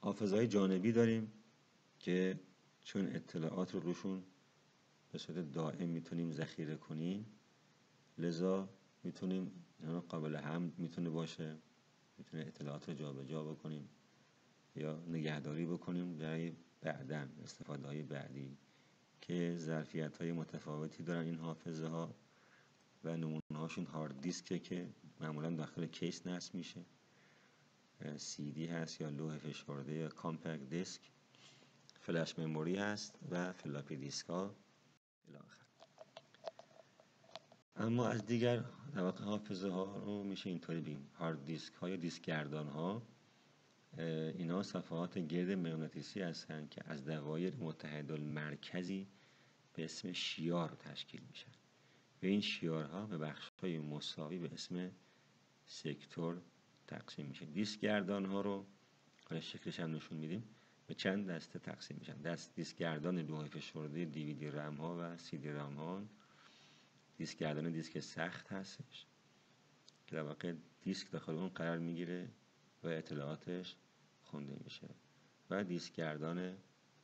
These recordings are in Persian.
حافظه‌های جانبی داریم که چون اطلاعات رو روشون به صورت دائم میتونیم ذخیره کنیم، لذا میتونیم قابل حمل میتونه باشه، میتونه اطلاعات رو جابجا بکنیم یا نگهداری بکنیم برای بعداً استفاده های بعدی که ظرفیت های متفاوتی دارن این حافظه ها و نمونه هاشون هارد دیسکه که معمولا داخل کیس نصب میشه، سی دی هست یا لوح فشرده یا کامپکت دیسک، فلش مموری هست و فلاپی دیسک ها الی آخر. اما از دیگر در واقع حافظه ها رو میشه اینطوری بگیم هارد دیسک ها یا دیسک گردان ها، اینا صفحات گرد مغناطیسی هستن که از دوایر متحدالمرکزی به اسم شیار تشکیل میشن و این شیارها به بخش‌های مساوی به اسم سکتور تقسیم میشه. دیسک گردان ها رو حالا شکلش هم نشون میدیم، به چند دسته تقسیم میشن. دیسک گردان لوح فشرده دیویدی رم ها و سی دی رم ها، دیسک گردان دیسک سخت هستش که در واقع دیسک داخل اون قرار میگیره و اطلاعاتش خونده میشه، و دیسک گردان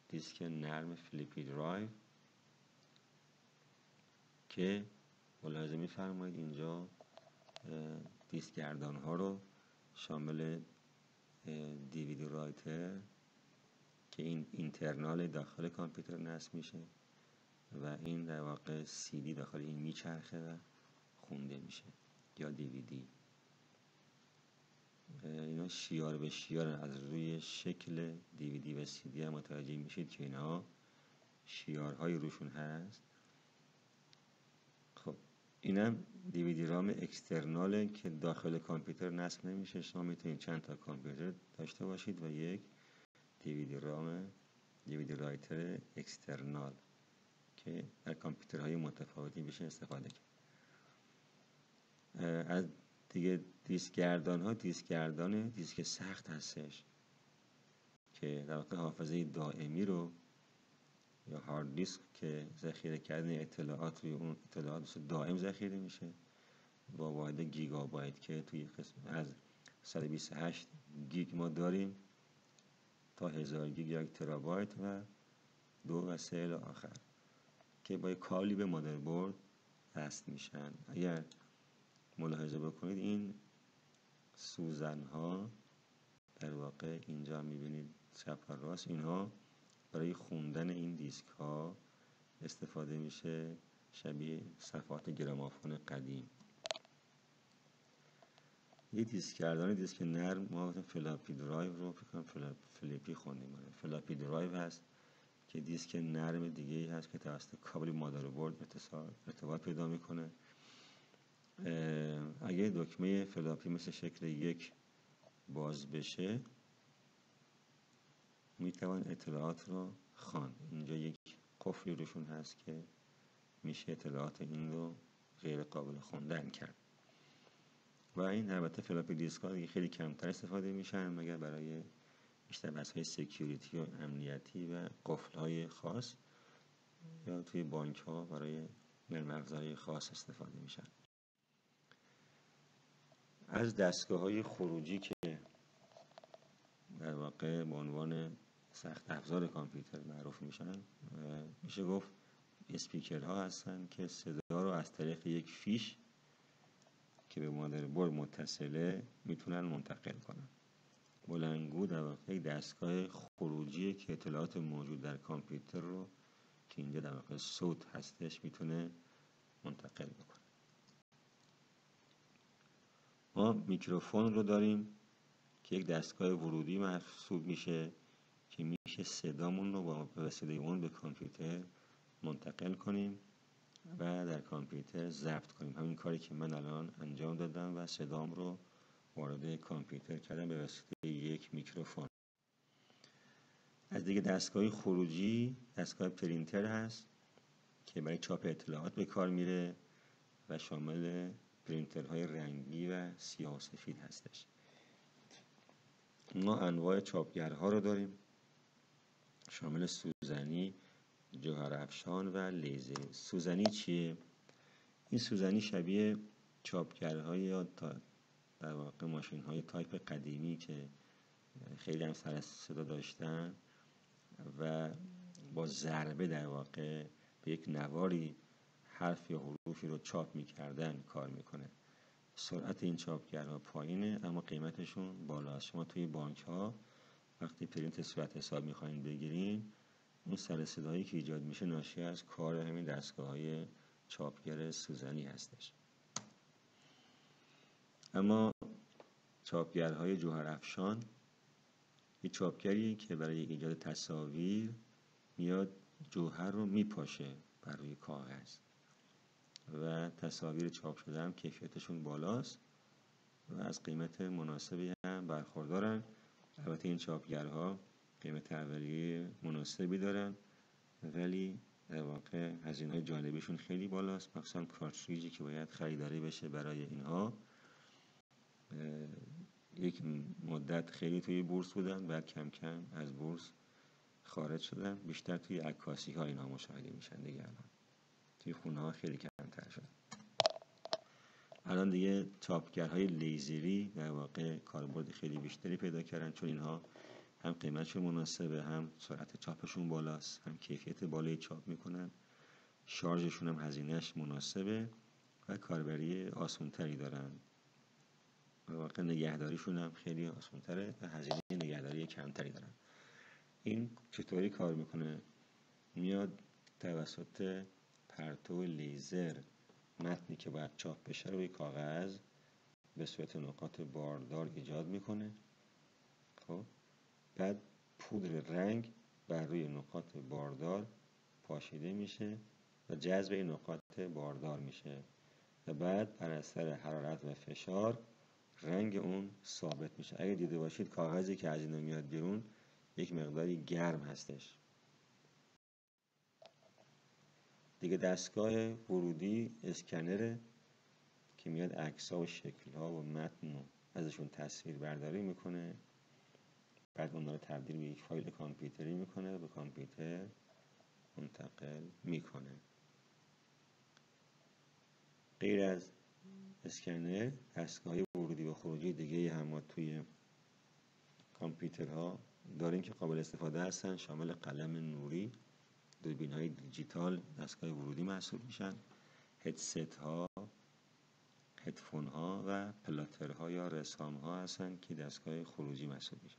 دیسک نرم فلیپی درایو که ملاحظه میفرمایید اینجا دیسک گردان ها رو شامل دیویدی رایتر که این اینترنال داخل کامپیوتر نصب میشه و این در واقع سی دی داخل این میچرخه و خونده میشه یا دیویدی. اینا شیار به شیار از روی شکل دیویدی و سی دی هم متوجه میشید که اینا شیارهای روشون هست. خب اینم دیویدی رام اکسترناله که داخل کامپیوتر نصب نمیشه. شما میتونید چند تا کامپیوتر داشته باشید و یک دیویدی رام دیویدی رایتر اکسترنال که در کامپیوترهای متفاوتی بشه استفاده کرد. از دیگه دیسک گردان ها دیسک گردان دیسک سخت هستش که در واقع حافظه دائمی رو یا هارد دیسک که ذخیره کردن اطلاعات روی اون اطلاعات دائم ذخیره میشه با واحد گیگابایت که توی قسم از 128 گیگ ما داریم تا 1000 گیگ یا 1 ترابایت و 2 و 3 الی آخر که با کابلی به مادربرد وصل میشن. اگر ملاحظه بکنید این سوزن ها در واقع اینجا میبینید چپ و راست، اینها برای خوندن این دیسک ها استفاده میشه، شبیه صفحات گرامافون قدیم. یه دیسک گردان دیسک نرم ما فلاپی درایو رو فلیپی خوندیم. فلاپی درایو هست که دیسک نرم دیگه هست که توسط کابل مادربرد ارتباط پیدا میکنه. اگه دکمه فلاپی مثل شکل یک باز بشه میتوان اطلاعات رو خواند. اینجا یک قفلی روشون هست که میشه اطلاعات این رو غیر قابل خوندن کرد و این البته فلاپی دیسک ها خیلی کمتر استفاده میشن مگر برای بیشتر بحث های سکیوریتی و امنیتی و قفل های خاص یا توی بانک ها برای نرم افزارهای خاص استفاده میشن. از دستگاه های خروجی که در واقع به عنوان سخت افزار کامپیوتر معروف میشن، میشه گفت اسپیکرها هستن که صدا رو از طریق یک فیش که به مادربرد متصله میتونن منتقل کنن. بلندگو در واقع یک دستگاه خروجی که اطلاعات موجود در کامپیوتر رو که اینجا در واقع صوت هستش میتونه منتقل بکنه. ما میکروفون رو داریم که یک دستگاه ورودی محسوب میشه که میشه صدامون رو با وسیله اون به کامپیوتر منتقل کنیم و در کامپیوتر ضبط کنیم. همین کاری که من الان انجام دادم و صدام رو وارد کامپیوتر کردم به وسیله یک میکروفون. از دیگه دستگاه خروجی دستگاه پرینتر هست که برای چاپ اطلاعات به کار میره و شامل پرینترهای رنگی و سیاه و سفید هستش. ما انواع چاپگرها رو داریم شامل سوزنی، جوهرافشان و لیزر. سوزنی چیه؟ این سوزنی شبیه چاپگرهای یا در واقع ماشین‌های تایپ قدیمی که خیلی هم سر صدا داشتن و با ضربه در واقع به یک نواری حرف یا حروفی رو چاپ میکردن کار میکنه. سرعت این چاپگرها پایینه اما قیمتشون بالاست. شما توی بانک ها وقتی پرینت صورت حساب میخواین بگیرین، اون سر صدایی که ایجاد میشه ناشی از کار همین دستگاه های چاپگر سوزنی هستش. اما چاپگرهای جوهرافشان یک چاپگری که برای ایجاد تصاویر میاد جوهر رو میپاشه بر روی کاغذ و تصاویر چاپ شده هم کیفیتشون بالاست و از قیمت مناسبی هم برخوردارن. البته این چاپگرها قیمت اولیه مناسبی دارن ولی در واقع هزینه‌های جانبیشون خیلی بالاست، مخصوصا کارتریجی که باید خریداری بشه برای اینها. یک مدت خیلی توی بورس بودن، بعد کم کم از بورس خارج شدن، بیشتر توی عکاسی ها اینها مشاهده میشن دیگه. الان توی خونه ها خیلی کمتر شدن. الان دیگه چاپگرهای لیزری در واقع کاربرد خیلی بیشتری پیدا کردن، چون اینها هم قیمتشون مناسبه، هم سرعت چاپشون بالاست، هم کیفیت بالایی چاپ میکنن، شارژشون هم هزینهش مناسبه و کاربری آسان‌تری دارن. در واقع نگهداریشون هم خیلی آسان‌تره و هزینه نگهداری کمتری دارن. این چطوری کار میکنه؟ میاد توسط پرتو لیزر متنی که باید چاپ بشه روی کاغذ به صورت نقاط باردار ایجاد میکنه. خب بعد پودر رنگ بر روی نقاط باردار پاشیده میشه و جذب این نقاط باردار میشه و بعد بر اثر حرارت و فشار رنگ اون ثابت میشه. اگه دیده باشید کاغذی که از اینا میاد بیرون یک مقداری گرم هستش. دیگه دستگاه ورودی اسکنره که میاد عکس‌ها و شکل‌ها و متن رو ازشون تصویر برداری میکنه، بعد اونها رو تبدیل به یک فایل کامپیوتری میکنه، به کامپیوتر منتقل میکنه. غیر از اسکنر، دستگاه ورودی و خروجی دیگه هم ما توی کامپیوترها داریم که قابل استفاده هستن، شامل قلم نوری، دوربین های دیجیتال دستگاه ورودی محسوب میشن، هدست ها، هدفون ها و پلاتر ها یا رسام ها هستن که دستگاه خروجی محسوب میشن.